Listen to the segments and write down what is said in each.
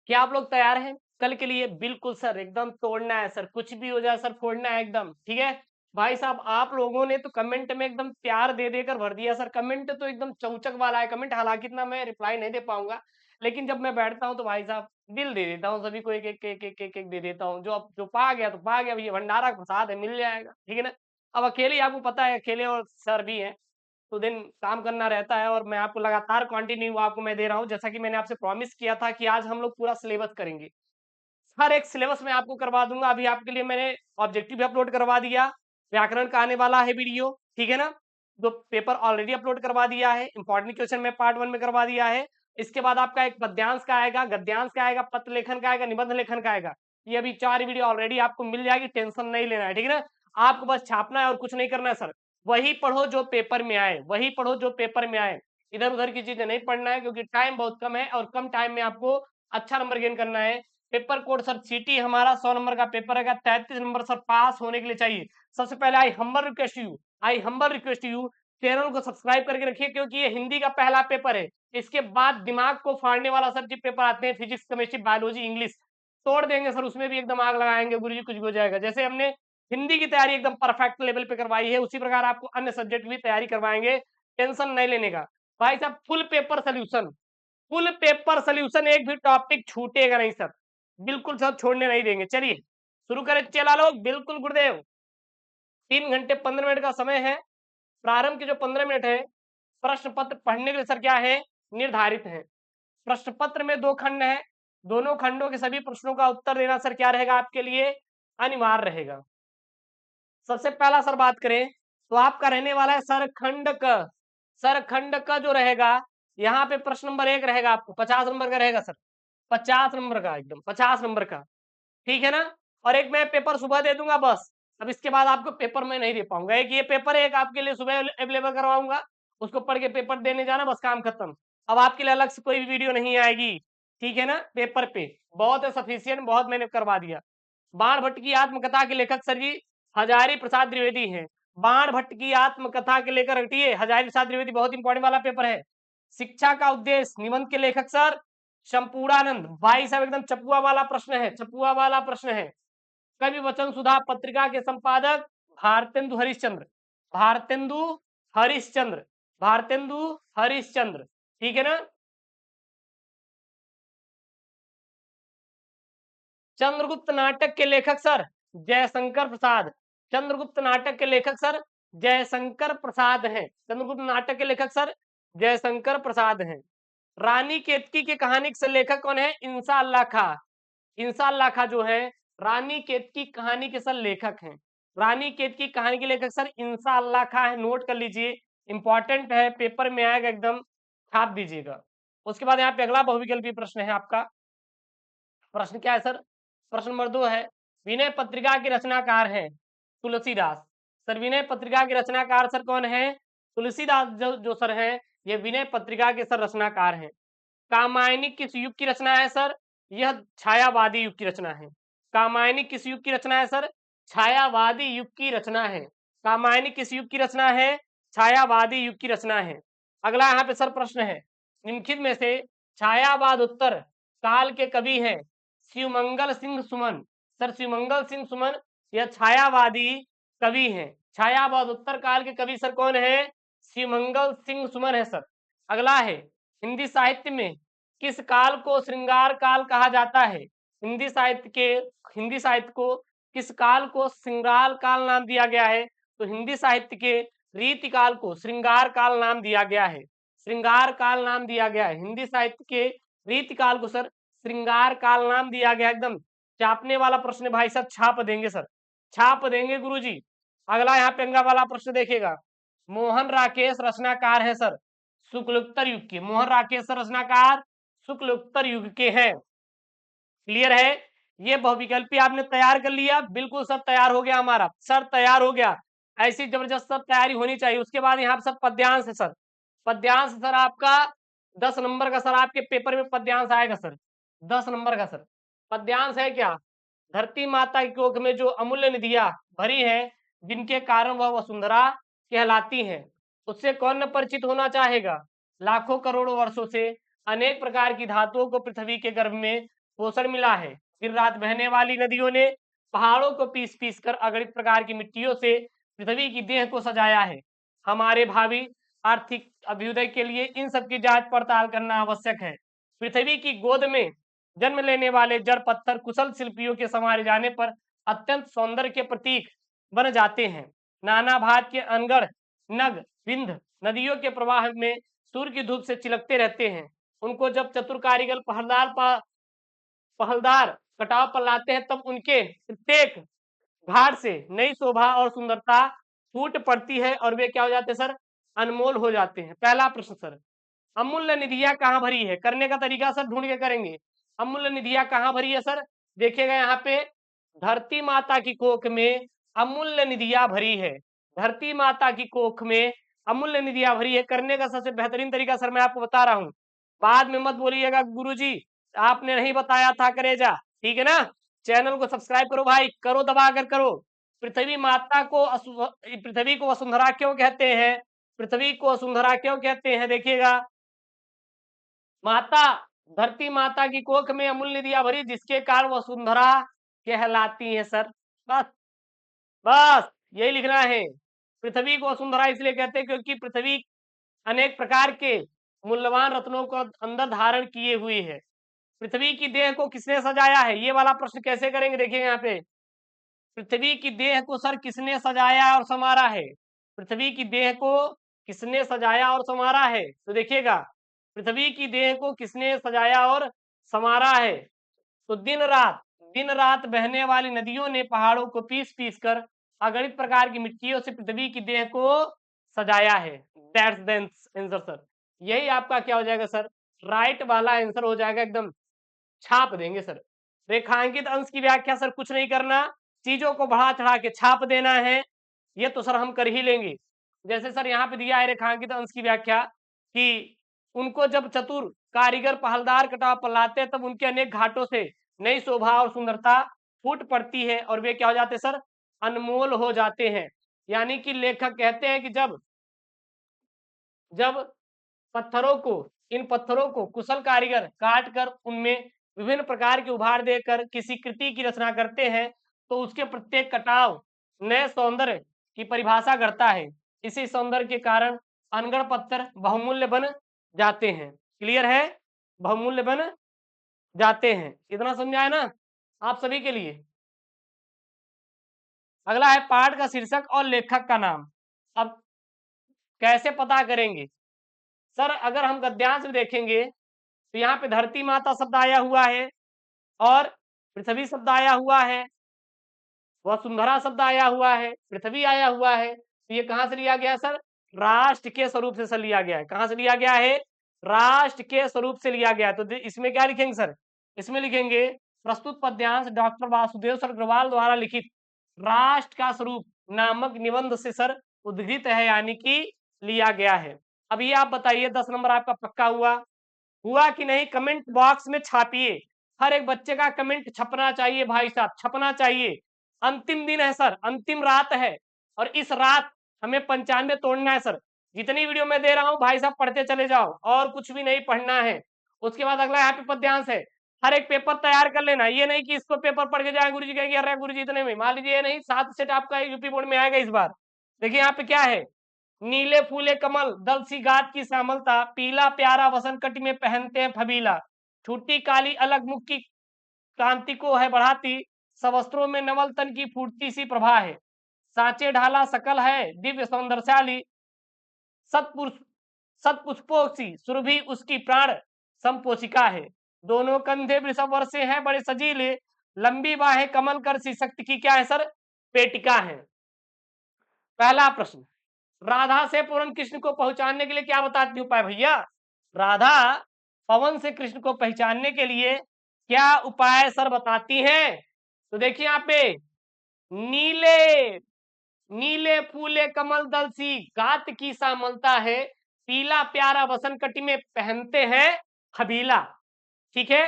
क्या आप लोग तैयार हैं कल के लिए? बिल्कुल सर, एकदम तोड़ना है सर, कुछ भी हो जाए सर, फोड़ना है एकदम, ठीक है? भाई साहब, आप लोगों ने तो कमेंट में एकदम प्यार दे देकर भर दिया सर। कमेंट तो एकदम चौचक वाला है कमेंट, हालांकि इतना मैं रिप्लाई नहीं दे पाऊंगा, लेकिन जब मैं बैठता हूँ तो भाई साहब दिल दे देता हूँ, सभी को एक एक एक एक एक, एक दे देता हूँ। जो पा गया तो पा गया, भैया भंडारा का प्रसाद है, मिल जाएगा, ठीक है ना? अब अकेले ही आपको पता है, अकेले और सर भी हैं, तो दिन काम करना रहता है, और मैं आपको लगातार कंटिन्यू आपको मैं दे रहा हूँ, जैसा कि मैंने आपसे प्रॉमिस किया था कि आज हम लोग पूरा सिलेबस करेंगे। हर एक सिलेबस मैं आपको करवा दूंगा। अभी आपके लिए मैंने ऑब्जेक्टिव भी अपलोड करवा दिया, व्याकरण का आने वाला है वीडियो, ठीक है ना? जो पेपर ऑलरेडी अपलोड करवा दिया है, इंपॉर्टेंट क्वेश्चन में पार्ट 1 में करवा दिया है। इसके बाद आपका एक पद्यांश का आएगा, गद्यांश का आएगा, पत्र लेखन का आएगा, निबंध लेखन का आएगा। ये अभी 4 वीडियो ऑलरेडी आपको मिल जाएगी, टेंशन नहीं लेना है, ठीक है ना? आपको बस छापना है और कुछ नहीं करना है सर। वही पढ़ो जो पेपर में आए, वही पढ़ो जो पेपर में आए। इधर उधर की चीजें नहीं पढ़ना है, क्योंकि टाइम बहुत कम है और कम टाइम में आपको अच्छा नंबर गेन करना है। पेपर कोड सर सीटी हमारा 100 नंबर का पेपर है, 33 नंबर सर पास होने के लिए चाहिए। सबसे पहले आई हम्बल रिक्वेस्ट यू चैनल को सब्सक्राइब करके रखिए, क्योंकि ये हिंदी का पहला पेपर है। इसके बाद दिमाग को फाड़ने वाला सर जो पेपर आते हैं, फिजिक्स, केमिस्ट्री, बायोलॉजी, इंग्लिश, तोड़ देंगे सर, उसमें भी एकदम आग लगाएंगे गुरु जी, कुछ भी हो जाएगा। जैसे हमने हिंदी की तैयारी एकदम परफेक्ट लेवल पे करवाई है, उसी प्रकार आपको अन्य सब्जेक्ट भी तैयारी करवाएंगे, टेंशन नहीं लेने का। भाई साहब, फुल पेपर सोल्यूशन, एक भी टॉपिक छूटेगा नहीं सर, बिल्कुल सर, छोड़ने नहीं देंगे। चलिए शुरू करें चला लोग, बिल्कुल गुरुदेव। 3 घंटे 15 मिनट का समय है। प्रारंभ के जो 15 मिनट है, प्रश्न पत्र पढ़ने के लिए सर क्या है, निर्धारित है। प्रश्न पत्र में 2 खंड है, दोनों खंडों के सभी प्रश्नों का उत्तर देना सर क्या रहेगा आपके लिए, अनिवार्य रहेगा। सबसे पहला सर बात करें तो आपका रहने वाला है सर खंड का जो रहेगा, यहाँ पे प्रश्न नंबर 1 रहेगा, आपको 50 नंबर का रहेगा सर, 50 नंबर का, एकदम 50 नंबर का, ठीक है ना? और एक मैं पेपर सुबह दे दूंगा बस। अब इसके बाद आपको पेपर मैं नहीं दे पाऊंगा। एक ये पेपर है, एक आपके लिए सुबह अवेलेबल करवाऊंगा, उसको पढ़ के पेपर देने जाना, बस काम खत्म। अब आपके लिए अलग से कोई भी वीडियो नहीं आएगी, ठीक है ना? पेपर पे बहुत है, सफिशियंट, बहुत मैंने करवा दिया। बाण भट्ट की आत्मकथा के लेखक सर जी हजारी प्रसाद द्विवेदी हैं। बाण भट्ट की आत्मकथा के लेकर हटिए, हजारी प्रसाद द्विवेदी, बहुत इंपॉर्टेंट वाला पेपर है। शिक्षा का उद्देश्य निबंध के लेखक सर शंपूरानंद। भाई साहब एकदम चपुआ वाला प्रश्न है, चपुआ वाला प्रश्न है। कवि वचन सुधा पत्रिका के संपादक भारतेंदु हरिश्चंद्र, भारतेंदु हरिश्चंद्र, भारतेंदु हरिश्चंद्र, ठीक है ना? चंद्रगुप्त नाटक के लेखक सर जयशंकर प्रसाद, चंद्रगुप्त नाटक के लेखक सर जयशंकर प्रसाद हैं, चंद्रगुप्त नाटक के लेखक सर जयशंकर प्रसाद हैं। रानी केतकी की कहानी के लेखक कौन है, इंसा अल्लाह खा, इंसा अल्लाह खा जो है रानी केतकी कहानी के सर लेखक हैं। रानी केतकी कहानी के लेखक सर इंसा अल्लाह खा है, नोट कर लीजिए, इंपॉर्टेंट है, पेपर में आएगा, एकदम छाप दीजिएगा। उसके बाद यहाँ पे अगला बहुविकल्पी प्रश्न है आपका। प्रश्न क्या है सर, प्रश्न नंबर 2 है, विनय पत्रिका के रचनाकार हैं तुलसीदास। सर विनय पत्रिका के रचनाकार सर कौन है, तुलसीदास जो सर है, ये विनय पत्रिका के सर रचनाकार हैं। कामायनी किस युग की रचना है सर, यह छायावादी युग की रचना है। कामायनी किस युग की रचना है सर, छायावादी युग की रचना है। कामायनी किस युग की रचना है, छायावादी युग की रचना है। अगला यहाँ पे सर प्रश्न है, निम्नलिखित में से छायावाद उत्तर काल के कवि हैं शिवमंगल सिंह सुमन। सर शिवमंगल सिंह सुमन यह छायावादी कवि हैं। छायावाद उत्तर काल के कवि सर कौन है, शिवमंगल सिंह सुमन है सर। अगला है, हिंदी साहित्य में किस काल को श्रृंगार काल कहा जाता है। हिंदी साहित्य को किस काल को श्रृंगार काल नाम दिया गया है, तो हिंदी साहित्य के रीति काल को श्रृंगार काल नाम दिया गया है, श्रृंगार काल नाम दिया गया है। हिंदी साहित्य के रीति काल को सर श्रृंगार काल नाम दिया गया। एकदम चापने वाला प्रश्न भाई साहब, छाप देंगे सर, छाप देंगे गुरुजी। अगला यहाँ पे अंगा वाला प्रश्न देखिएगा, मोहन राकेश रचनाकार है सर शुक्लोत्तर युग के, मोहन राकेश रचनाकार शुक्लोत्तर युग के हैं। क्लियर है? ये बहुविकल्पी आपने तैयार कर लिया, बिल्कुल सर तैयार हो गया हमारा, सर तैयार हो गया। ऐसी जबरदस्त सर तैयारी होनी चाहिए। उसके बाद यहाँ पे सर पद्यांश है सर, पद्यांश सर आपका 10 नंबर का सर, आपके पेपर में पद्यांश आएगा सर, 10 नंबर का सर। पद्यांश है क्या, धरती माता की कोख में जो अमूल्य निधियां भरी हैं, जिनके कारण वह वसुंधरा कहलाती हैं, उससे कौन न परिचित होना चाहेगा। लाखों करोड़ों वर्षों से अनेक प्रकार की धातुओं को पृथ्वी के गर्भ में पोषण मिला है। दिन रात बहने वाली नदियों ने पहाड़ों को पीस पीस कर अगणित प्रकार की मिट्टियों से पृथ्वी की देह को सजाया है। हमारे भावी आर्थिक अभ्युदय के लिए इन सब की जांच पड़ताल करना आवश्यक है। पृथ्वी की गोद में जन्म लेने वाले जड़ पत्थर कुशल शिल्पियों के संवारे जाने पर अत्यंत सौंदर्य के प्रतीक बन जाते हैं। नाना भांत के अनगढ़ नग विंध्य नदियों के प्रवाह में सूर्य की धूप से चिलकते रहते हैं। उनको जब चतुर कारीगर पहलदार कटाव पर लाते हैं, तब उनके प्रत्येक घाट से नई शोभा और सुंदरता फूट पड़ती है और वे क्या हो जाते हैं सर? अनमोल हो जाते हैं। पहला प्रश्न सर, अमूल्य निधियां कहाँ भरी है? करने का तरीका सर ढूंढ के करेंगे। अमूल्य निधियां कहाँ भरी है सर? देखिएगा यहाँ पे धरती माता की कोख में अमूल्य निधियां भरी है। धरती माता की कोख में अमूल्य निधियां भरी है। करने का सबसे बेहतरीन तरीका सर मैं आपको बता रहा हूँ, बाद में मत बोलिएगा गुरुजी आपने नहीं बताया था करेजा, ठीक है ना? चैनल को सब्सक्राइब करो भाई, करो दबा कर करो। पृथ्वी माता को पृथ्वी को वसुंधरा क्यों कहते हैं? पृथ्वी को वसुंधरा क्यों कहते हैं? देखिएगा, माता धरती माता की कोख में अमूल्य निधियां भरी जिसके कारण वसुंधरा कहलाती है सर। बस बस यही लिखना है। पृथ्वी को वसुंधरा इसलिए कहते हैं क्योंकि पृथ्वी अनेक प्रकार के मूल्यवान रत्नों को अंदर धारण किए हुए है। पृथ्वी की देह को किसने सजाया है? ये वाला प्रश्न कैसे करेंगे? देखिए यहाँ पे, पृथ्वी की देह को सर किसने सजाया और संवारा है? पृथ्वी की देह को किसने सजाया और संवारा है? तो देखिएगा, पृथ्वी की देह को किसने सजाया और संवारा है? तो दिन रात बहने वाली नदियों ने पहाड़ों को पीस पीस कर अगणित प्रकार की मिट्टियों से पृथ्वी की देह को सजाया है। That's the answer sir. यही आपका क्या हो जाएगा सर? राइट वाला आंसर हो जाएगा, एकदम छाप देंगे सर। रेखांकित अंश की व्याख्या सर कुछ नहीं करना, चीजों को बढ़ा चढ़ा के छाप देना है। ये तो सर हम कर ही लेंगे। जैसे सर यहाँ पे दिया है रेखांकित अंश की व्याख्या कि उनको जब चतुर कारीगर पहलदार कटाव पर लाते हैं, तब उनके अनेक घाटों से नई शोभा और सुंदरता फूट पड़ती है और वे क्या हो जाते हैं सर? अनमोल हो जाते हैं। यानी कि लेखक कहते हैं कि जब इन पत्थरों को कुशल कारीगर काट कर उनमें विभिन्न प्रकार के उभार देकर किसी कृति की रचना करते हैं, तो उसके प्रत्येक कटाव नए सौंदर्य की परिभाषा करता है। इसी सौंदर्य के कारण अनगढ़ पत्थर बहुमूल्य बन जाते हैं। क्लियर है? बहुमूल्य बन जाते हैं। इतना समझा है ना आप सभी के लिए? अगला है पाठ का शीर्षक और लेखक का नाम। अब कैसे पता करेंगे सर? अगर हम गद्यांश में देखेंगे तो यहाँ पे धरती माता शब्द आया हुआ है और पृथ्वी शब्द आया हुआ है, वसुंधरा शब्द आया हुआ है, पृथ्वी आया हुआ है। तो ये कहां से लिया गया सर? राष्ट्र के स्वरूप से लिया गया है। कहां से लिया गया है? राष्ट्र के स्वरूप से लिया गया है। तो इसमें क्या लिखेंगे सर? इसमें लिखेंगे प्रस्तुत पद्यांश डॉक्टर वासुदेव सर अग्रवाल द्वारा लिखित राष्ट्र का स्वरूप नामक निबंध से सर उद्धृत है, यानी कि लिया गया है। अब ये आप बताइए 10 नंबर आपका पक्का हुआ कि नहीं? कमेंट बॉक्स में छापिए। हर एक बच्चे का कमेंट छपना चाहिए भाई साहब, छपना चाहिए। अंतिम दिन है सर, अंतिम रात है और इस रात हमें 95 तोड़ना है सर। जितनी वीडियो मैं दे रहा हूं भाई साहब पढ़ते चले जाओ और कुछ भी नहीं पढ़ना है। उसके बाद अगला यहाँ पे पद्यांश है। हर एक पेपर तैयार कर लेना, ये नहीं कि इसको पेपर पढ़ के जाए गुरुजी कहेंगे अरे गुरुजी इतने में, मान लीजिए ये नहीं 7 सेट आपका यूपी बोर्ड में आएगा इस बार। देखिए यहाँ पे क्या है? नीले फूले कमल दल सी गात की श्यामलता, पीला प्यारा वसंत कटी में पहनते हैं फबीला, छुट्टी काली अलग मुख की कांति को है बढ़ाती, सवस्त्रों में नवल तन की फूटती सी प्रभा है, सांचे ढाला सकल है दिव्य सौंदर्यशाली, सतपुष्पों सी सुरभि उसकी प्राण संपोषिका है, दोनों कंधे वृषभ वर्षे हैं बड़े सजीले, लंबी बाहें कमल कर सी शक्ति की क्या है सर? पेटिका है। पहला प्रश्न, राधा से पूर्ण कृष्ण को पहुंचाने के लिए क्या बताती उपाय? भैया राधा पवन से कृष्ण को पहचानने के लिए क्या उपाय सर बताती हैं? तो देखिए यहाँ पे नीले नीले फूले कमल दल सी गात की श्यामलता है, पीला प्यारा वसंत कटी में पहनते हैं हबीला। ठीक है,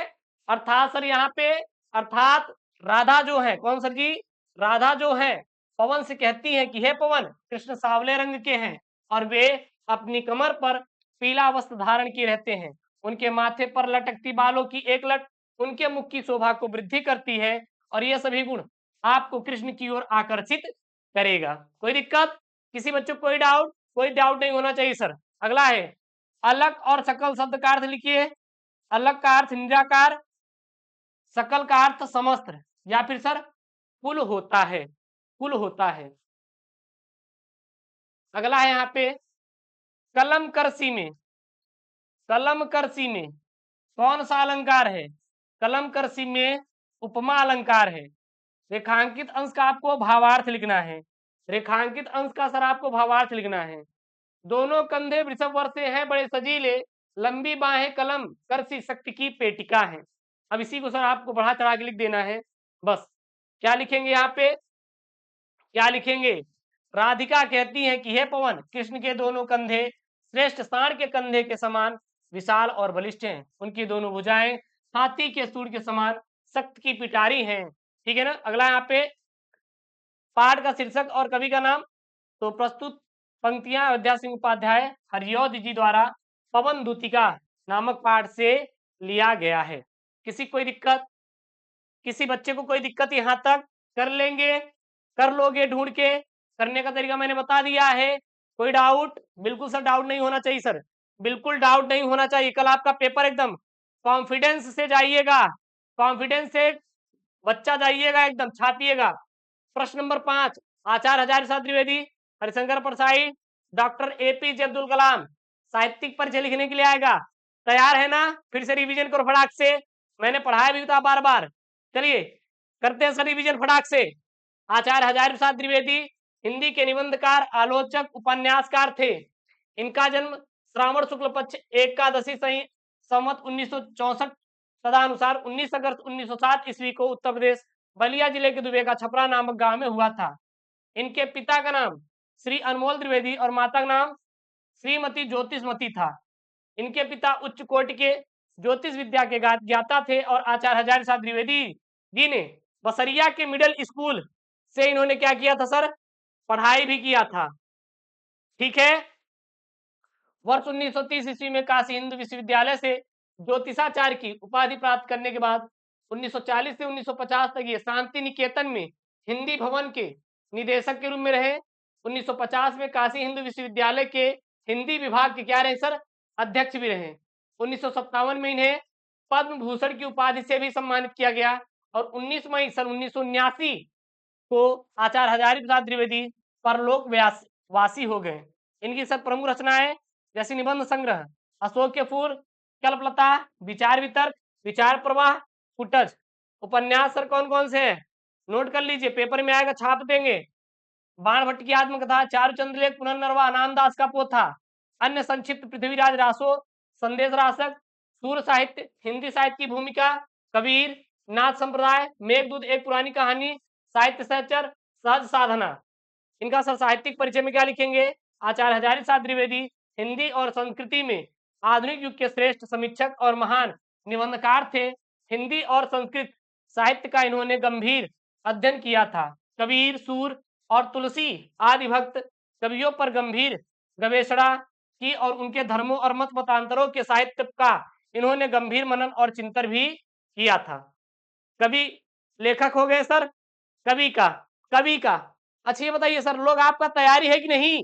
अर्थात सर यहाँ पे अर्थात राधा जो है, कौन सर जी? राधा जो है पवन से कहती है कि हे पवन, कृष्ण सावले रंग के हैं और वे अपनी कमर पर पीला वस्त्र धारण किए रहते हैं, उनके माथे पर लटकती बालों की एक लट उनके मुख की शोभा को वृद्धि करती है और ये सभी गुण आपको कृष्ण की ओर आकर्षित करेगा। कोई दिक्कत? किसी बच्चे को कोई डाउट? कोई डाउट नहीं होना चाहिए सर। अगला है अलग और सकल शब्द का अर्थ लिखिए। अलग का अर्थ निराकार, सकल का अर्थ समस्त, या फिर सर कुल होता है, कुल होता है। अगला है यहाँ पे कलम करसी में, कलम करसी में कौन सा अलंकार है? कलम करसी में उपमा अलंकार है। रेखांकित अंश का आपको भावार्थ लिखना है। रेखांकित अंश का सर आपको भावार्थ लिखना है। दोनों कंधे वृषभ वर्ष से हैं, बड़े सजीले, लंबी बाहें कलम करसी शक्ति की पेटिका है। अब इसी को सर आपको बढ़ा चढ़ा के लिख देना है बस। क्या लिखेंगे यहाँ पे? क्या लिखेंगे? राधिका कहती है कि हे पवन, कृष्ण के दोनों कंधे श्रेष्ठ सांड के कंधे के समान विशाल और बलिष्ठ हैं। उनकी दोनों भुजाएं हाथी के सूंड के समान सख्त की पिटारी हैं। ठीक है ना। अगला यहाँ पे पाठ का शीर्षक और कवि का नाम। तो प्रस्तुत पंक्तियां अयोध्या सिंह उपाध्याय हरिऔध जी द्वारा पवन दूतिका नामक पाठ से लिया गया है। किसी कोई दिक्कत? किसी बच्चे को कोई दिक्कत यहाँ तक? कर लेंगे, कर लोगे ढूंढ के। करने का तरीका मैंने बता दिया है। कोई डाउट? बिल्कुल सर डाउट नहीं होना चाहिए सर, बिल्कुल डाउट नहीं होना चाहिए। कल आपका पेपर एकदम कॉन्फिडेंस से जाइएगा, कॉन्फिडेंस से बच्चा जाइएगा, एकदम छापिएगा। प्रश्न नंबर 5 आचार्य हजारी प्रसाद द्विवेदी, हरिशंकर परसाई, डॉक्टर एपीजे अब्दुल कलाम साहित्यिक परिचय लिखने के लिए आएगा। तैयार है ना? फिर से रिवीजन करो फटाक से, मैंने पढ़ाया भी था बार बार। चलिए करते हैं सर रिवीजन फटाक से। आचार्य हजारी प्रसाद द्विवेदी हिंदी के निबंधकार, आलोचक, उपन्यासकार थे। इनका जन्म श्रावण शुक्ल पक्ष एकादशी सही संवत 1964 तदानुसार 19 अगस्त 1907 ईस्वी को उत्तर प्रदेश बलिया जिले के दुबे का छपरा नामक गांव में हुआ था। इनके पिता का नाम श्री अनमोल द्विवेदी और माता का नाम श्रीमती ज्योतिषमती था। इनके पिता उच्च कोटि के ज्योतिष विद्या के ज्ञाता थे और आचार्य हजारी प्रसाद द्विवेदी जी ने बसरिया के मिडिल स्कूल से इन्होंने क्या किया था सर? पढ़ाई भी किया था। ठीक है। वर्ष 1930 ईस्वी में काशी हिंदू विश्वविद्यालय से ज्योतिषाचार्य की उपाधि प्राप्त करने के बाद 1940 से 1950 तक ये शांति निकेतन में हिंदी भवन के निदेशक के रूप में रहे। 1950 में काशी हिंदू विश्वविद्यालय के हिंदी विभाग के क्या रहे सर? अध्यक्ष भी रहे। 1957 में इन्हें पद्म भूषण की उपाधि से भी सम्मानित किया गया और 19 मई सन 1979 को आचार्य हजारी प्रसाद द्विवेदी परलोक वासी हो गए। इनकी सब प्रमुख रचनाएं जैसे निबंध संग्रह अशोक के फूल, कल्पलता, विचार वितर्क, विचार प्रवाह, कुटज। उपन्यास सर कौन कौन से है? नोट कर लीजिए, पेपर में आएगा, छाप देंगे। बाण भट्ट की आत्मकथा, चारुचंद्र लेख, पुनर्नरवा, अनामदास का पोथा, अन्य संक्षिप्त, पृथ्वीराज रासो, संदेश रासक, सूर साहित्य, हिंदी साहित्य की भूमिका, कबीर, नाथ संप्रदाय, मेघदूत एक पुरानी कहानी, साहित्य सहचर, सहज साधना। इनका सर साहित्यिक परिचय में क्या लिखेंगे? आचार्य हजारी प्रसाद द्विवेदी हिंदी और संस्कृति में आधुनिक युग के श्रेष्ठ समीक्षक और महान निबंधकार थे। हिंदी और संस्कृत साहित्य का इन्होंने गंभीर अध्ययन किया था। कबीर, सूर और तुलसी आदि भक्त कवियों पर गंभीर गवेषणा की और उनके धर्मों और मत मतांतरों के साहित्य का इन्होंने गंभीर मनन और चिंतन भी किया था। कवि लेखक हो गए सर, कवि का, कवि का। अच्छा ये बताइए सर, लोग आपका तैयारी है कि नहीं?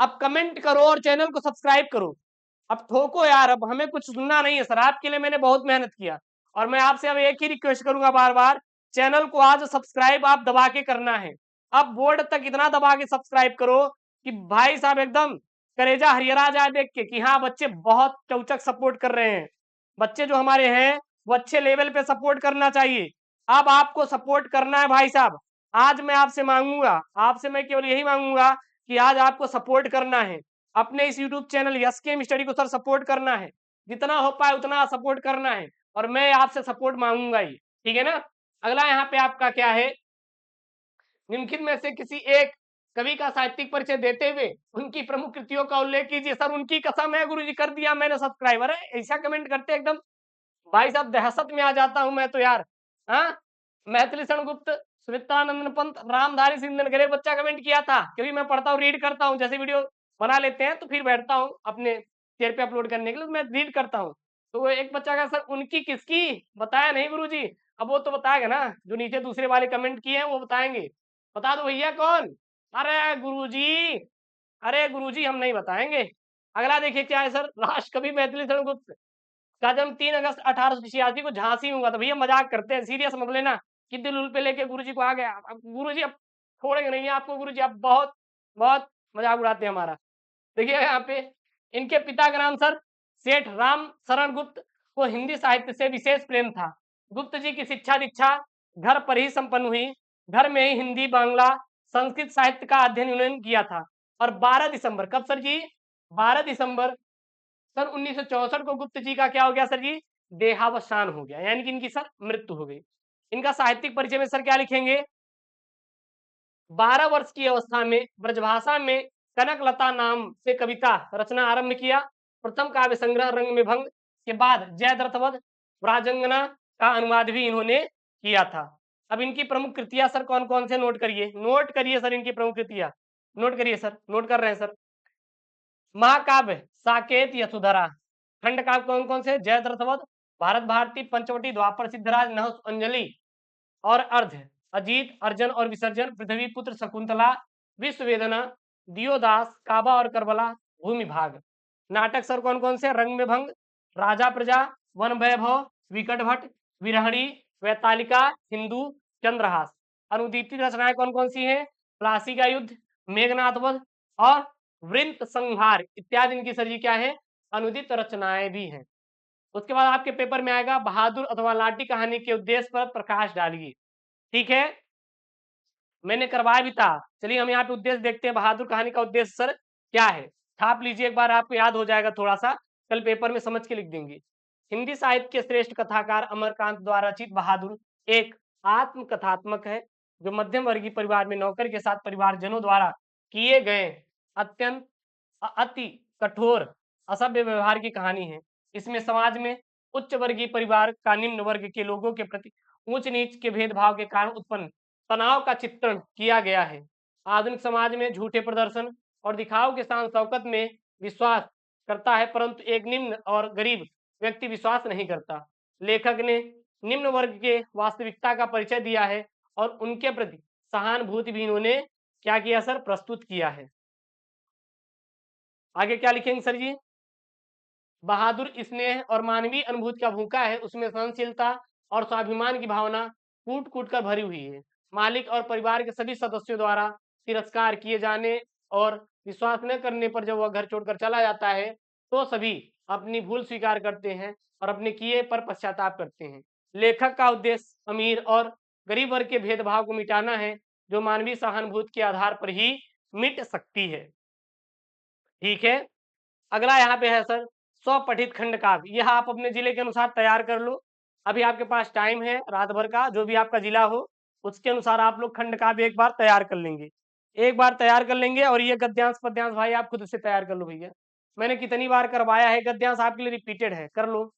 अब कमेंट करो और चैनल को सब्सक्राइब करो। अब ठोको यार, अब हमें कुछ सुनना नहीं है सर, आपके लिए मैंने बहुत मेहनत किया और मैं आपसे अब एक ही रिक्वेस्ट करूंगा बार बार, चैनल को आज सब्सक्राइब आप दबा के करना है। अब बोर्ड तक इतना दबा के सब्सक्राइब करो कि भाई साहब एकदम करेजा हरिहरा जाए देख के कि हाँ बच्चे बहुत चौचक सपोर्ट कर रहे हैं। बच्चे जो हमारे हैं वो अच्छे लेवल पे सपोर्ट करना चाहिए। अब आपको सपोर्ट करना है भाई साहब। आज मैं आपसे मांगूंगा, आपसे मैं केवल यही मांगूंगा कि आज आपको सपोर्ट करना है। अपने इस यूट्यूब चैनल यस केम स्टडी को सर सपोर्ट करना है, जितना हो पाए उतना सपोर्ट करना है और मैं आपसे सपोर्ट मांगूंगा ही। ठीक है ना। अगला यहाँ पे आपका क्या है? निम्नलिखित में से किसी एक कवि का साहित्यिक परिचय देते हुए उनकी प्रमुख कृतियों का उल्लेख कीजिए। सर उनकी कसम है गुरुजी, कर दिया मैंने सब्सक्राइबर है, ऐसा कमेंट करते एकदम भाई साहब दहशत में आ जाता हूं मैं तो यार। हाँ, मैथिली शरण गुप्त, सुमित्रानंदन पंत, रामधारी सिंधन गरे बच्चा कमेंट किया था, क्योंकि मैं पढ़ता हूँ रीड करता हूँ, जैसे वीडियो बना लेते हैं तो फिर बैठता हूँ अपने चेयर पे अपलोड करने के लिए, मैं रीड करता हूँ। तो वो एक बच्चा का सर उनकी किसकी बताया नहीं गुरुजी। अब वो तो बताएगा ना, जो नीचे दूसरे वाले कमेंट किए हैं वो बताएंगे। बता दो भैया कौन। अरे गुरुजी, अरे गुरुजी हम नहीं बताएंगे। अगला देखिए क्या है सर, राष्ट्रकवि मैथिली शरण गुप्त का जन्म 3 अगस्त 1886 को झांसी में हुआ था। भैया मजाक करते हैं, सीरियस मत लेना कि दिल उल पे लेके गुरुजी को आ गया। अब गुरुजी अब छोड़ेंगे नहीं आपको, गुरुजी आप बहुत बहुत मजाक उड़ाते हैं हमारा। देखिए यहाँ पे इनके पिता का नाम सर सेठ राम शरण गुप्त को हिंदी साहित्य से विशेष प्रेम था। गुप्त जी की शिक्षा दीक्षा घर पर ही संपन्न हुई। घर में ही हिंदी बांग्ला संस्कृत साहित्य का अध्ययन उन्होंने किया था। और 12 दिसंबर कब सर जी, 12 दिसंबर सन 1964 को गुप्त जी का क्या हो गया सर जी, देहावसान हो गया, यानी कि इनकी सर मृत्यु हो गई। इनका साहित्यिक परिचय में सर क्या लिखेंगे, 12 वर्ष की अवस्था में ब्रजभाषा में कनकलता नाम से कविता रचना आरंभ किया। प्रथम काव्य संग्रह रंग में भंग के बाद जयद्रथवध व्राजंगना का अनुवाद भी इन्होंने किया था। अब इनकी प्रमुख कृतियां सर कौन कौन से नोट करिए, नोट करिए सर इनकी प्रमुख कृतियां, नोट करिए सर, नोट कर रहे हैं सर। महाकाव्य साकेत यशोधरा, खंड काव्य कौन कौन से, जयद्रथवध, भारत भारती, पंचवटी, द्वापर सिद्धराज, नहुस, अंजलि और अर्ध, अजीत, अर्जन और विसर्जन, पृथ्वी पुत्र, शकुंतला, विश्व वेदना, दियोदास, काबा और करबला, भूमि भाग। नाटक सर कौन कौन से, रंग में भंग, राजा प्रजा, वन वैभव, विकट भट्ट, विरहणी, वैतालिका, हिंदू, चंद्रहास। अनुदीपित रचनाएं कौन कौन सी हैं, प्लासी का युद्ध, मेघनाथ वध और वृंत संहार इत्यादि इनकी सर जी क्या है, अनुदित रचनाएं भी हैं। उसके बाद आपके पेपर में आएगा बहादुर अथवा लाठी कहानी के उद्देश्य पर प्रकाश डालिए। ठीक है, मैंने करवाया भी था। चलिए हम यहाँ पे उद्देश्य देखते हैं, बहादुर कहानी का उद्देश्य सर क्या है, छाप लीजिए एक बार, आपको याद हो जाएगा थोड़ा सा, कल पेपर में समझ के लिख देंगे। हिंदी साहित्य के श्रेष्ठ कथाकार अमरकांत द्वारा रचित बहादुर एक आत्म कथात्मक है, जो मध्यम वर्गीय परिवार में नौकर के साथ परिवारजनों द्वारा किए गए अत्यंत अति कठोर असभ्य व्यवहार की कहानी है। इसमें समाज में उच्च वर्गीय परिवार का निम्न वर्ग के लोगों के प्रति ऊंच नीच के भेदभाव के कारण उत्पन्न तनाव का चित्रण किया गया है। आधुनिक समाज में झूठे प्रदर्शन और दिखाव के शान शौकत में विश्वास करता है, परंतु एक निम्न और गरीब व्यक्ति विश्वास नहीं करता। लेखक ने निम्न वर्ग के वास्तविकता का परिचय दिया है और उनके प्रति सहानुभूति भी इन्होंने क्या किया सर, प्रस्तुत किया है। आगे क्या लिखेंगे सर जी, बहादुर स्नेह और मानवीय अनुभूति का भूखा है, उसमें सहनशीलता और स्वाभिमान की भावना कूट कूट कर भरी हुई है। मालिक और परिवार के सभी सदस्यों द्वारा तिरस्कार किए जाने और विश्वास न करने पर जब वह घर छोड़कर चला जाता है, तो सभी अपनी भूल स्वीकार करते हैं और अपने किए पर पश्चाताप करते हैं। लेखक का उद्देश्य अमीर और गरीब वर्ग के भेदभाव को मिटाना है, जो मानवीय सहानुभूति के आधार पर ही मिट सकती है। ठीक है, अगला यहाँ पे है सर स्वपठित खंड काव्य, यह आप अपने जिले के अनुसार तैयार कर लो। अभी आपके पास टाइम है रात भर का, जो भी आपका जिला हो उसके अनुसार आप लोग खंड काव्य एक बार तैयार कर लेंगे, एक बार तैयार कर लेंगे। और ये गद्यांश पद्यांश भाई आप खुद से तैयार कर लो भैया, मैंने कितनी बार करवाया है, गद्यांश आपके लिए रिपीटेड है, कर लो,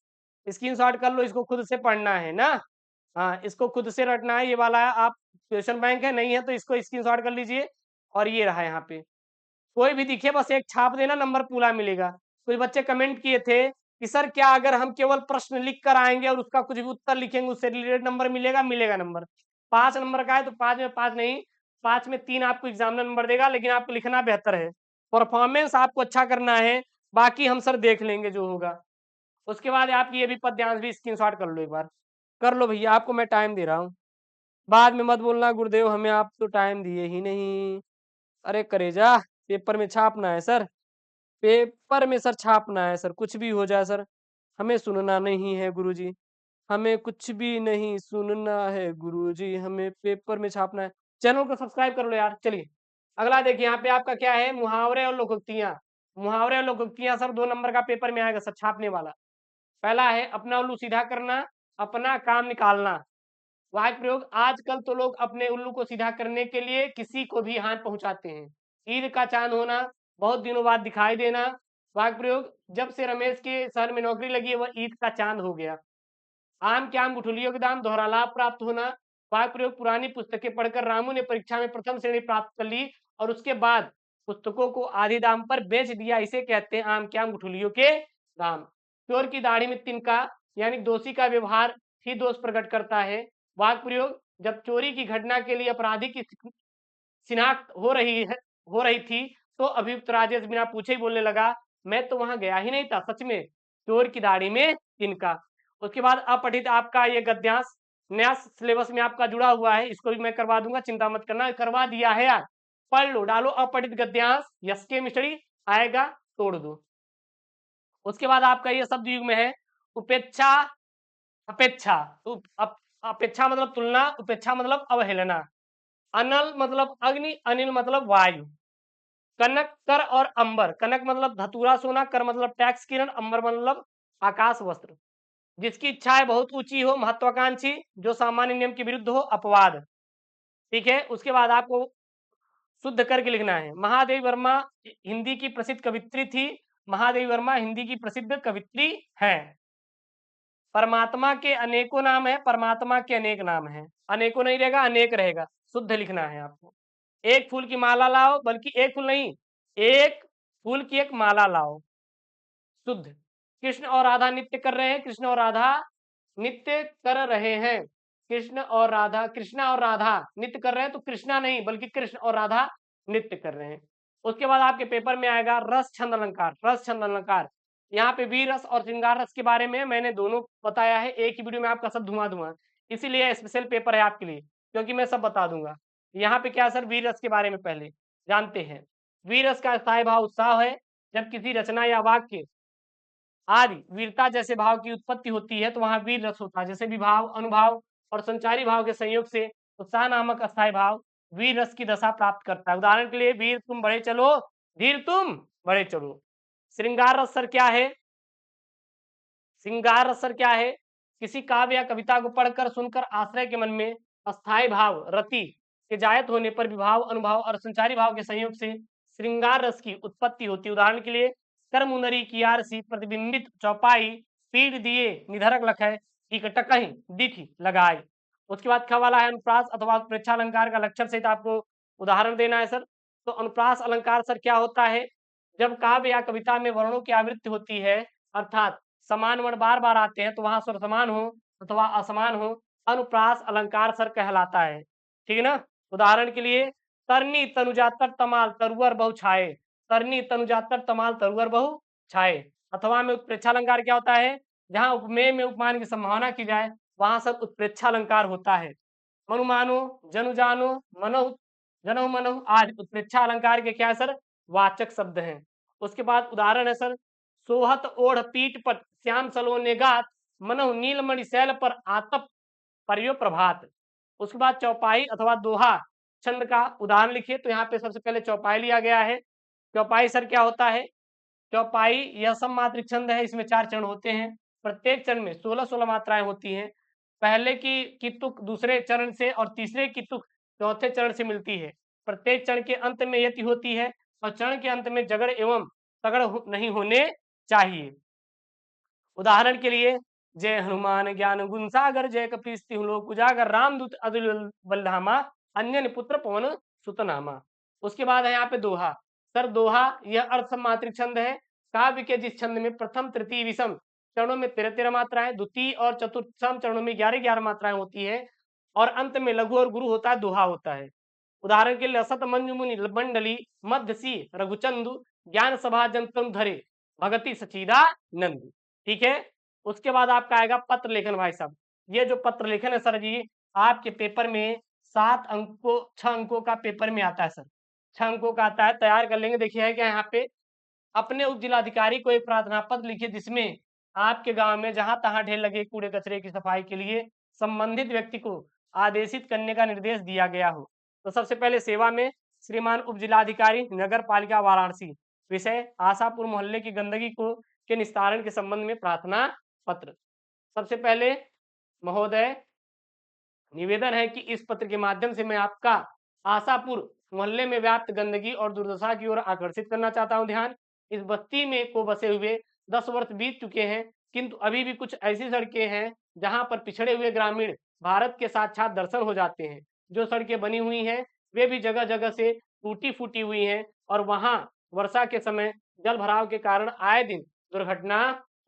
स्क्रीनशॉट कर लो, इसको खुद से पढ़ना है ना। हाँ, इसको खुद से रटना है, ये वाला आप क्वेश्चन बैंक है, नहीं है तो इसको स्क्रीनशॉट कर लीजिए। और ये रहा यहाँ पे, कोई भी दिखे बस एक छाप देना, नंबर पूरा मिलेगा। कुछ बच्चे कमेंट किए थे कि सर क्या अगर हम केवल प्रश्न लिख कर आएंगे और उसका कुछ भी उत्तर लिखेंगे उससे रिलेटेड नंबर मिलेगा, मिलेगा नंबर। 5 नंबर का है तो 5 में 5 नहीं, 5 में 3 आपको एग्जामिनर नंबर देगा, लेकिन आपको लिखना बेहतर है, परफॉर्मेंस आपको अच्छा करना है, बाकी हम सर देख लेंगे जो होगा। उसके बाद आप ये भी पद्यांश भी स्क्रीनशॉट कर लो एक बार, कर लो भैया, आपको मैं टाइम दे रहा हूँ, बाद में मत बोलना गुरुदेव हमें आप तो टाइम दिए ही नहीं। अरे करेजा, पेपर में छापना है सर, पेपर में सर छापना है सर, कुछ भी हो जाए सर, हमें सुनना नहीं है गुरुजी, हमें कुछ भी नहीं सुनना है गुरुजी, हमें पेपर में छापना है। चैनल को सब्सक्राइब कर लो यार। चलिए अगला देखिए, यहाँ पे आपका क्या है, मुहावरे और लोकोक्तियां। मुहावरे और लोकोक्तियां सर 2 नंबर का पेपर में आएगा सर, छापने वाला। पहला है अपना उल्लू सीधा करना, अपना काम निकालना। वाक्य प्रयोग, आजकल तो लोग अपने उल्लू को सीधा करने के लिए किसी को भी हाथ पहुंचाते हैं। ईद का चांद होना, बहुत दिनों बाद दिखाई देना। वाक्य प्रयोग, जब से रमेश के शहर में नौकरी लगी है वह ईद का चांद हो गया। आम के आम गुठलियों के दाम, दोहरा लाभ प्राप्त होना। वाक्य प्रयोग, पुरानी पुस्तकें पढ़कर रामू ने परीक्षा में प्रथम श्रेणी प्राप्त कर ली और उसके बाद पुस्तकों को आधे दाम पर बेच दिया, इसे कहते हैं आम के आम गुठलियों के दाम। चोर की दाढ़ी में तिनका, यानी दोषी का व्यवहार ही दोष प्रकट करता है। वाक्य प्रयोग, जब चोरी की घटना के लिए अपराधी की शिनाख्त हो रही थी, तो अभियुक्त राजेश बिना पूछे ही बोलने लगा, मैं तो वहां गया ही नहीं था, सच में चोर की दाढ़ी में तिनका। उसके बाद अपठित आपका ये गद्यांश नया सिलेबस में आपका जुड़ा हुआ है, इसको भी मैं करवा दूंगा, चिंता मत करना, करवा दिया है यार। पढ़ लो, डालो अपठित गद्यांश, यस के मिश्री आएगा, तोड़ दो। उसके बाद आपका ये शब्द युग में है उपेक्षा, अपेक्षा। तो अपेक्षा मतलब तुलना, उपेक्षा मतलब अवहेलना। अनल मतलब अग्नि, अनिल मतलब वायु। कनक, कर और अंबर। कनक मतलब धतूरा सोना, कर मतलब टैक्स किरण, अंबर मतलब आकाश वस्त्र। जिसकी इच्छाएं बहुत ऊंची हो, महत्वाकांक्षी, जो सामान्य नियम के विरुद्ध हो, अपवाद। ठीक है, उसके बाद आपको शुद्ध करके लिखना है। महादेवी वर्मा हिंदी की प्रसिद्ध कवित्री थी। महादेवी वर्मा हिंदी की प्रसिद्ध कवित्री है। परमात्मा के अनेकों नाम है, परमात्मा के अनेक नाम है, अनेकों नहीं रहेगा, अनेक रहेगा, शुद्ध लिखना है आपको। एक फूल की माला लाओ, बल्कि एक फूल नहीं, एक फूल की एक माला लाओ, शुद्ध। कृष्ण और राधा नित्य कर रहे हैं, कृष्ण और राधा नित्य कर रहे हैं, कृष्ण और राधा, कृष्णा और राधा नित्य कर रहे हैं, तो कृष्णा नहीं बल्कि कृष्ण और राधा नित्य कर रहे हैं। उसके बाद आपके पेपर में आएगा रस छंद अलंकार। रस छंद अलंकार, यहाँ पे वीर रस और श्रृंगार रस के बारे में मैंने दोनों बताया है, एक ही वीडियो में आपका सब धुआं धुआं, इसीलिए स्पेशल पेपर है आपके लिए, क्योंकि मैं सब बता दूंगा। यहाँ पे क्या सर, वीर रस के बारे में पहले जानते हैं। वीर रस का स्थायी भाव उत्साह है, जब किसी रचना या वाक्य आदि वीरता जैसे भाव की उत्पत्ति होती है, तो वहां वीर रस होता है। जैसे विभाव, अनुभाव और संचारी भाव के संयोग से उत्साह नामक अस्थायी भाव वीर रस की दशा प्राप्त करता है। उदाहरण के लिए, वीर तुम बढ़े चलो, धीर तुम बढ़े चलो। श्रृंगार रस सर क्या है? श्रृंगार रस सर क्या है? किसी काव्य या कविता को पढ़कर सुनकर आश्रय के मन में अस्थायी भाव रति के जायत होने पर विभाव, अनुभाव और संचारी भाव के संयोग से श्रृंगार रस की उत्पत्ति होती है। उदाहरण के लिए, कर मुनरी कियार सी प्रतिबिंबित चौपाई, पीड़ दिए निधरक लखै, इकटकहि दिखि लगाई। उसके बाद ख वाला है अनुप्रास अथवा प्रेक्षा अलंकार का लक्षण सहित आपको उदाहरण देना है सर। तो अनुप्रास अलंकार सर क्या होता है? जब काव्य या कविता में वर्णों की आवृत्ति होती है, अर्थात समान वर्ण बार बार आते हैं, तो वहां स्वर समान हो अथवा असमान हो, अनुप्रास अलंकार सर कहलाता है। ठीक है ना? उदाहरण के लिए, तरनी तनुजातर तमाल तरुअर बहु छाए, तरनी तनुजातर तमाल तरुअर बहु छाए। अथवा में उत्प्रेक्षा अलंकार क्या होता है? जहां उपमेय में उपमान की संभावना की जाए, वहां सर उत्प्रेक्षा अलंकार होता है। मनुमानो, जनु जानो, मनो, जनऊ मनऊ आदि उत्प्रेक्षा अलंकार के क्या है सर? वाचक शब्द हैं। उसके बाद उदाहरण है सर, सोहत ओढ़ पीठ पर श्याम सलोने गात, मनहु नीलमणि शैल पर आतप परियो प्रभात। उसके बाद चौपाई अथवा दोहा छंद का उदाहरण लिखिए। तो यहाँ पे सबसे पहले चौपाई लिया गया है। चौपाई सर क्या होता है? चौपाई यह सममात्रिक छंद है, इसमें 4 चरण होते हैं, प्रत्येक चरण में 16-16 मात्राएं होती हैं। पहले की तुक दूसरे चरण से और तीसरे की तुक चौथे चरण से मिलती है। प्रत्येक चरण के अंत में यति होती है और चरण के अंत में जगड़ एवं तगड़ नहीं होने चाहिए। उदाहरण के लिए, जय हनुमान ज्ञान गुण सागर, जय कपीस तिहुँ लोक उजागर, रामदूत अतुल बल धामा, अंजनी पुत्र पवन सुत नामा। उसके बाद है यहाँ पे दोहा। सर दोहा यह अर्थ मात्रिक छंद है। काव्य के जिस छंद में प्रथम तृतीय विषम चरणों में 13-13 मात्राएं, द्वितीय और चतुर्थ सम चरणों में 11-11 मात्राएं होती है और अंत में लघु और गुरु होता है, दोहा होता है। उदाहरण के लिए, असत मंजु मुनि मंडली मध्य सी रघुचंदु, ज्ञान सभा जंतु धरे, भगति सचीदा नंद। ठीक है। उसके बाद आपका आएगा पत्र लेखन। भाई साहब, ये जो पत्र लेखन है सर जी, आपके पेपर में 7 अंकों 6 अंकों का पेपर में आता है सर, 6 अंकों का आता है, तैयार कर लेंगे। देखिए है क्या यहाँ पे, अपने उप जिलाधिकारी को एक प्रार्थना पत्र लिखिए जिसमें आपके गांव में जहां तहां ढेर लगे कूड़े कचरे की सफाई के लिए संबंधित व्यक्ति को आदेशित करने का निर्देश दिया गया हो। तो सबसे पहले सेवा में श्रीमान उप जिलाधिकारी नगर पालिका वाराणसी, विषय आशापुर मोहल्ले की गंदगी को के निस्तारण के संबंध में प्रार्थना पत्र। सबसे पहले महोदय, निवेदन है कि इस पत्र के माध्यम से मैं आपका आशापुर मोहल्ले में व्याप्त गंदगी और दुर्दशा की ओर आकर्षित करना चाहता हूं ध्यान। इस बस्ती में को बसे हुए 10 वर्ष बीत चुके हैं, किंतु अभी भी कुछ ऐसी सड़कें हैं जहां पर पिछड़े हुए ग्रामीण भारत के साक्षात दर्शन हो जाते हैं। जो सड़कें बनी हुई हैं वे भी जगह जगह से टूटी फूटी हुई हैं और वहां वर्षा के समय जल भराव के कारण आए दिन दुर्घटना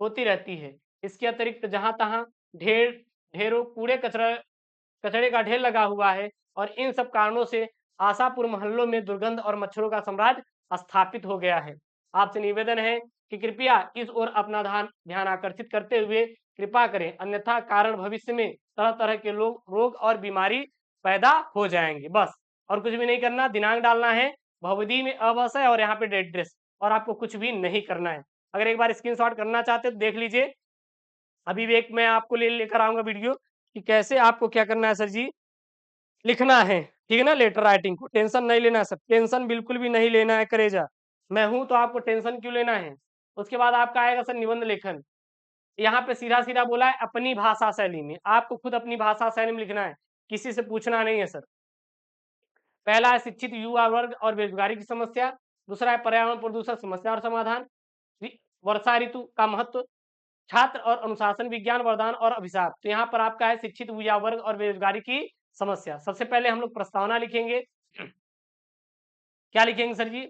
होती रहती है। इसके अतिरिक्त जहाँ-तहाँ ढेर ढेरों कूड़े कचरे का ढेर लगा हुआ है और इन सब कारणों से आशापुर मोहल्लों में दुर्गंध और मच्छरों का साम्राज्य स्थापित हो गया है। आपसे निवेदन है कि कृपया इस ओर अपना ध्यान आकर्षित करते हुए कृपा करें, अन्यथा कारण भविष्य में तरह-तरह के रोग और बीमारी पैदा हो जाएँगे। बस और कुछ भी नहीं करना, दिनांक डालना है, भवदी में अ है और यहाँ पे एड्रेस और आपको कुछ भी नहीं करना है। अगर एक बार स्क्रीनशॉट करना चाहते हो तो देख लीजिए। अभी भी एक मैं आपको लेकर आऊँगा वीडियो कि कैसे आपको क्या करना है सर जी, लिखना है, ठीक है ना? लेटर राइटिंग को टेंशन नहीं लेना है सर, टेंशन बिल्कुल भी नहीं लेना है करेजा। मैं हूँ तो आपको टेंशन क्यों लेना है? उसके बाद आपका आएगा सर निबंध लेखन। यहाँ पे सीधा-सीधा बोला है अपनी भाषा शैली में, आपको खुद अपनी भाषा शैली में लिखना है, किसी से पूछना नहीं है सर। पहला है शिक्षित युवा वर्ग और बेरोजगारी की समस्या, दूसरा है पर्यावरण प्रदूषण समस्या और समाधान, वर्षा ऋतु का महत्व, छात्र और अनुशासन विज्ञान वरदान और अभिशाप। तो यहाँ पर आपका है शिक्षित युवा वर्ग और बेरोजगारी की समस्या। सबसे पहले हम लोग प्रस्तावना लिखेंगे। क्या लिखेंगे सर जी?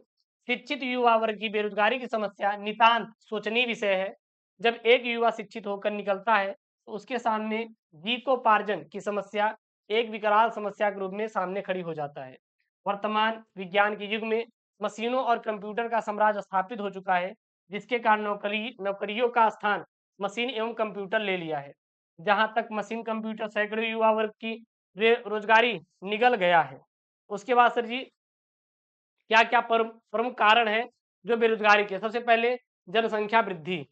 शिक्षित युवा वर्ग की बेरोजगारी की समस्या नितांत सोचनीय विषय है। जब एक युवा शिक्षित होकर निकलता है तो उसके सामने जीविकोपार्जन की समस्या एक विकराल समस्या के रूप में सामने खड़ी हो जाता है। वर्तमान विज्ञान के युग में मशीनों और कंप्यूटर का साम्राज्य स्थापित हो चुका है, जिसके कारण नौकरियों का स्थान मशीन एवं कंप्यूटर ले लिया है। जहां तक मशीन कंप्यूटर सैकड़ों युवा वर्ग की रोजगारी निगल गया है। उसके बाद सर जी क्या-क्या प्रमुख कारण है जो बेरोजगारी के? सबसे पहले जनसंख्या वृद्धि।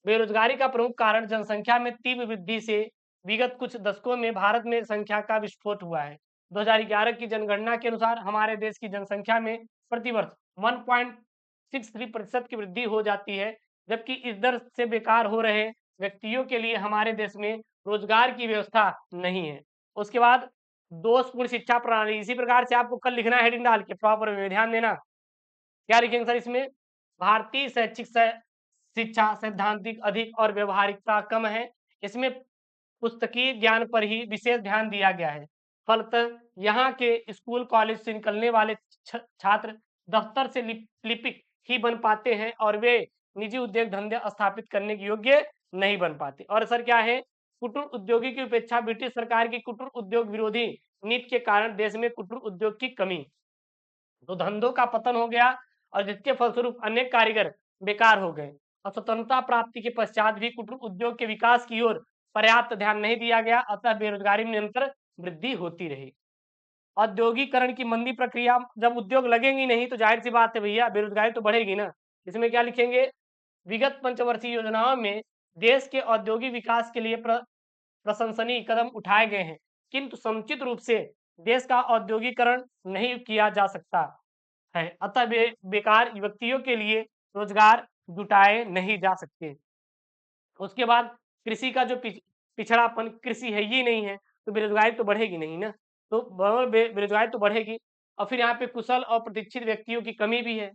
बेरोजगारी का प्रमुख कारण जनसंख्या में तीव्र वृद्धि से विगत कुछ दशकों में भारत में संख्या का विस्फोट हुआ है। 2011 की जनगणना के अनुसार हमारे देश की जनसंख्या में प्रतिवर्ष 1.63% की वृद्धि हो जाती है, जबकि इस दर से बेकार हो रहे व्यक्तियों के लिए हमारे देश में रोजगार की व्यवस्था नहीं है। उसके बाद दोषपूर्ण शिक्षा प्रणाली, इसी प्रकार से आपको कल लिखना है हेडिंग डाल के प्रॉपर वे में ध्यान देना। क्या लिखेंगे सर इसमें? भारतीय शैक्षिक शिक्षा सैद्धांतिक अधिक और व्यवहारिकता कम है। इसमें पुस्तकीय ज्ञान पर ही विशेष ध्यान दिया गया है। फलतः यहाँ के स्कूल कॉलेज से निकलने वाले छात्र दफ्तर से लिपिक ही बन पाते हैं और वे निजी उद्योग धंधे स्थापित करने के योग्य नहीं बन पाते। और सर क्या है? कुटीर उद्योगी की उपेक्षा ब्रिटिश सरकार की कुटीर उद्योग विरोधी नीति के कारण देश में कुटीर उद्योग की कमी, तो धंधों का पतन हो गया और जिसके फलस्वरूप अनेक कारीगर बेकार हो गए और स्वतंत्रता प्राप्ति के पश्चात भी कुटीर उद्योग के विकास की ओर पर्याप्त ध्यान नहीं दिया गया, अतः बेरोजगारी में निरंतर वृद्धि होती रही। औद्योगिकरण की मंदी प्रक्रिया, जब उद्योग लगेंगी नहीं तो जाहिर सी बात है भैया बेरोजगारी तो बढ़ेगी ना। इसमें क्या लिखेंगे? विगत पंचवर्षीय योजनाओं में देश के औद्योगिक विकास के लिए प्रशंसनीय कदम उठाए गए हैं, किंतु समुचित रूप से देश का औद्योगिकरण नहीं किया जा सकता है, अतः बेकार व्यक्तियों के लिए रोजगार जुटाए नहीं जा सकते। उसके बाद कृषि का जो पिछड़ापन, कृषि है ही नहीं है तो बेरोजगारी तो बढ़ेगी नहीं ना। तो बेरोजगारी तो बढ़ेगी और फिर यहाँ पे कुशल और प्रशिक्षित व्यक्तियों की कमी भी है।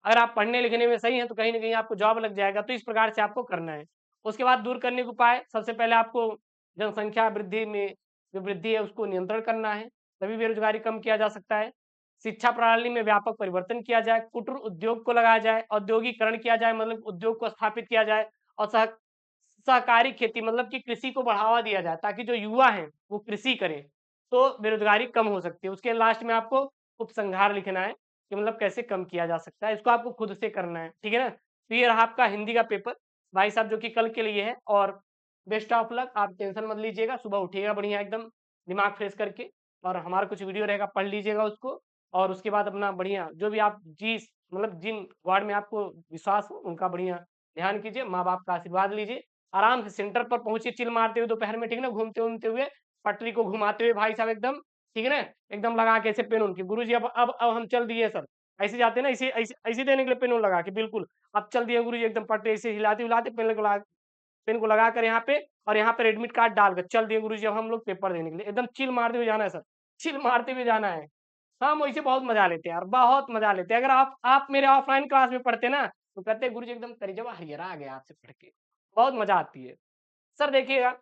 अगर आप पढ़ने लिखने में सही हैं तो कहीं न कहीं आपको जॉब लग जाएगा, तो इस प्रकार से आपको करना है। उसके बाद दूर करने के उपाय, सबसे पहले आपको जनसंख्या वृद्धि में जो वृद्धि है उसको नियंत्रण करना है, तभी बेरोजगारी कम किया जा सकता है। शिक्षा प्रणाली में व्यापक परिवर्तन किया जाए, कुटीर उद्योग को लगाया जाए, औद्योगिकरण किया जाए मतलब उद्योग को स्थापित किया जाए और सहकारी खेती मतलब कि कृषि को बढ़ावा दिया जाए ताकि जो युवा हैं वो कृषि करें, तो बेरोजगारी कम हो सकती है। उसके लास्ट में आपको उपसंहार लिखना है कि मतलब कैसे कम किया जा सकता है, इसको आपको खुद से करना है, ठीक है ना? तो ये रहा आपका हिंदी का पेपर भाई साहब जो कि कल के लिए है और बेस्ट ऑफ लक, आप टेंशन मत लीजिएगा, सुबह उठिएगा बढ़िया एकदम दिमाग फ्रेश करके और हमारा कुछ वीडियो रहेगा पढ़ लीजिएगा उसको और उसके बाद अपना बढ़िया जो भी आप मतलब जिन वार्ड में आपको विश्वास हो उनका बढ़िया ध्यान कीजिए, माँ-बाप का आशीर्वाद लीजिए, आराम से सेंटर पर पहुँचिए चिल मारते हुए दोपहर में, ठीक है ना? घूमते-वूमते हुए, पटरी को घुमाते हुए भाई साहब एकदम, ठीक है ना? एकदम लगा के ऐसे पेन उनके गुरुजी अब हम चल दिए सर। ऐसे जाते हैं ना ऐसे देने के लिए पेन लगा के बिल्कुल, अब चल दिए गुरुजी एकदम पटरी ऐसे हिलाते-हिलाते पेन को लगाकर यहाँ पे और यहाँ पे एडमिट कार्ड डालकर चल दिए गुरुजी अब हम लोग पेपर देने के लिए, एकदम चिल मारते हुए जाना है सर, चिल मारते हुए जाना है। हम वैसे बहुत मजा लेते हैं यार, बहुत मजा लेते हैं। अगर आप मेरे ऑफलाइन क्लास में पढ़ते ना, तो कहते गुरुजी एकदम कलेजवा हरिहरा आ गया आपसे पढ़ के, बहुत मजा आती है। सर देखिएगा,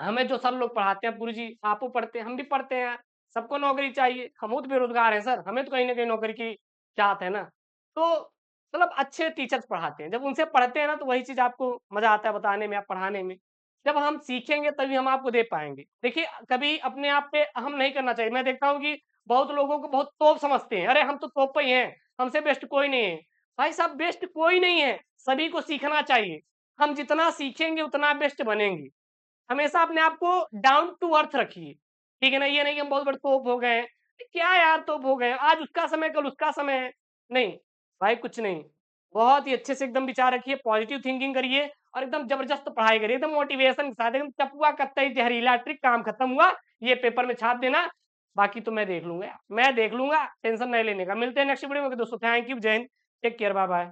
हमें जो सर लोग पढ़ाते हैं, गुरुजी आपो पढ़ते हैं, हम भी पढ़ते हैं यार, सबको नौकरी चाहिए, हम तो बेरोजगार हैं सर, हमें तो कहीं न कहीं नौकरी की चाहत है ना। तो मतलब अच्छे टीचर्स पढ़ाते हैं। जब उनसे पढ़ते हैं ना तो वही चीज़ आपको मज़ा आता है बताने में या पढ़ाने में। जब हम सीखेंगे तभी हम आपको दे पाएँगे। देखिए कभी अपने आप पे अहम नहीं करना चाहिए। मैं देखता हूँ कि बहुत लोगों को बहुत तोप समझते हैं। अरे हम तो तोप ही हैं, हमसे बेस्ट कोई नहीं है। भाई साहब बेस्ट कोई नहीं है, सभी को सीखना चाहिए। हम जितना सीखेंगे उतना बेस्ट बनेंगे। हमेशा अपने आप को डाउन टू अर्थ रखिए, ठीक है ना? ये नहीं कि हम बहुत बड़े तोप हो गए हैं। क्या यार तोप हो गए, आज उसका समय कल उसका समय है। नहीं, भाई कुछ नहीं। बहुत ही अच्छे से एकदम विचार रखिए, पॉजिटिव थिंकिंग करिए और एकदम ज़बरदस्त पढ़ाई करिए, एकदम मोटिवेशन के साथ, एकदम चपुआ कत्तई ज़हरीला ट्रिक काम खत्म हुआ, ये पेपर में छाप देना, बाकी तो मैं देख लूँगा यार, मैं देख लूँगा, टेंशन नहीं लेने का। मिलते हैं नेक्स्ट वीडियो में दोस्तों, थैंक यू, जय हिंद, टेक केयर, बाय-बाय।